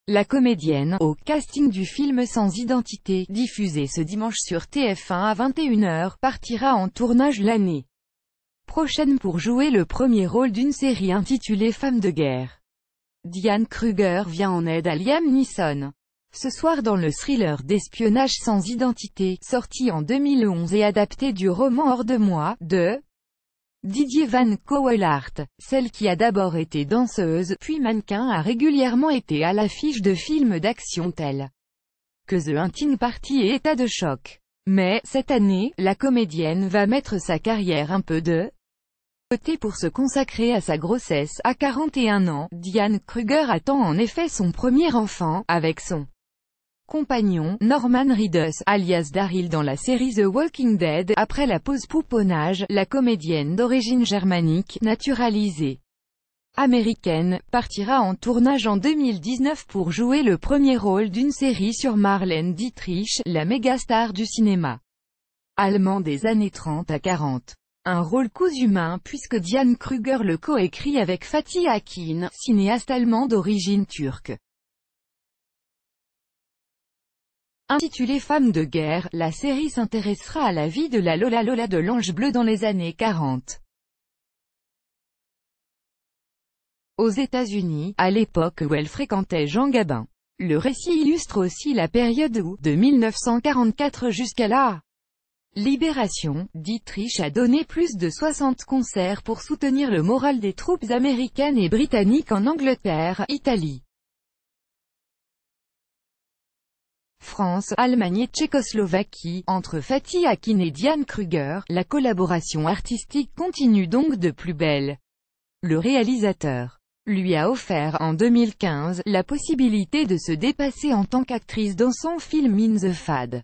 La comédienne, au casting du film Sans identité, diffusé ce dimanche sur TF1 à 21h, partira en tournage l'année prochaine pour jouer le premier rôle d'une série intitulée Femme de guerre. Diane Kruger vient en aide à Liam Neeson. Ce soir dans le thriller d'espionnage Sans identité, sorti en 2011 et adapté du roman Hors de moi, de Didier Van Cauwelaert, celle qui a d'abord été danseuse, puis mannequin a régulièrement été à l'affiche de films d'action tels que The Hunting Party et État de choc. Mais, cette année, la comédienne va mettre sa carrière un peu de côté pour se consacrer à sa grossesse. À 41 ans, Diane Kruger attend en effet son premier enfant, avec son compagnon, Norman Reedus, alias Daryl dans la série The Walking Dead. Après la pause pouponnage, la comédienne d'origine germanique, naturalisée américaine, partira en tournage en 2019 pour jouer le premier rôle d'une série sur Marlène Dietrich, la mégastar du cinéma allemand des années 30 à 40. Un rôle cousu main puisque Diane Kruger le coécrit avec Fatih Akin, cinéaste allemand d'origine turque. Intitulée Femme de guerre, la série s'intéressera à la vie de la Lola de l'Ange Bleu dans les années 40. Aux États-Unis, à l'époque où elle fréquentait Jean Gabin. Le récit illustre aussi la période où, de 1944 jusqu'à la Libération, Dietrich a donné plus de 60 concerts pour soutenir le moral des troupes américaines et britanniques en Angleterre, Italie, France, Allemagne et Tchécoslovaquie. Entre Fatih Akin et Diane Kruger, la collaboration artistique continue donc de plus belle. Le réalisateur lui a offert, en 2015, la possibilité de se dépasser en tant qu'actrice dans son film In the Fad.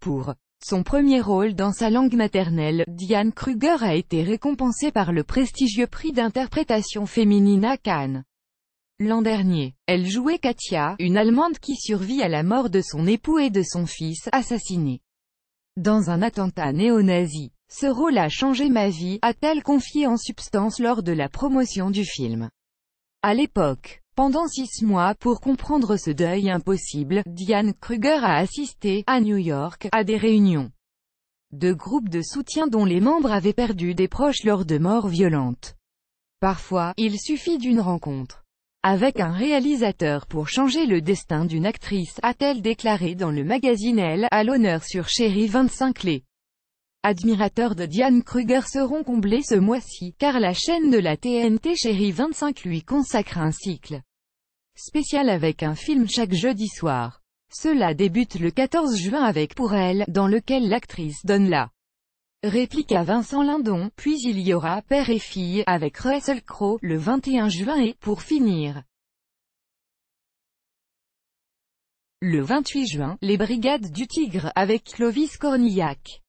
Pour son premier rôle dans sa langue maternelle, Diane Kruger a été récompensée par le prestigieux prix d'interprétation féminine à Cannes. L'an dernier, elle jouait Katia, une Allemande qui survit à la mort de son époux et de son fils, assassinés dans un attentat néo-nazi. Ce rôle a changé ma vie, a-t-elle confié en substance lors de la promotion du film. À l'époque, pendant 6 mois pour comprendre ce deuil impossible, Diane Kruger a assisté, à New York, à des réunions de groupes de soutien dont les membres avaient perdu des proches lors de morts violentes. Parfois, il suffit d'une rencontre avec un réalisateur pour changer le destin d'une actrice, a-t-elle déclaré dans le magazine Elle, à l'honneur sur Chérie 25. Les admirateurs de Diane Kruger seront comblés ce mois-ci, car la chaîne de la TNT Chérie 25 lui consacre un cycle spécial avec un film chaque jeudi soir. Cela débute le 14 juin avec Pour elle, dans lequel l'actrice donne la réplique à Vincent Lindon, puis il y aura Père et fille, avec Russell Crowe, le 21 juin et, pour finir, le 28 juin, Les Brigades du Tigre, avec Clovis Cornillac.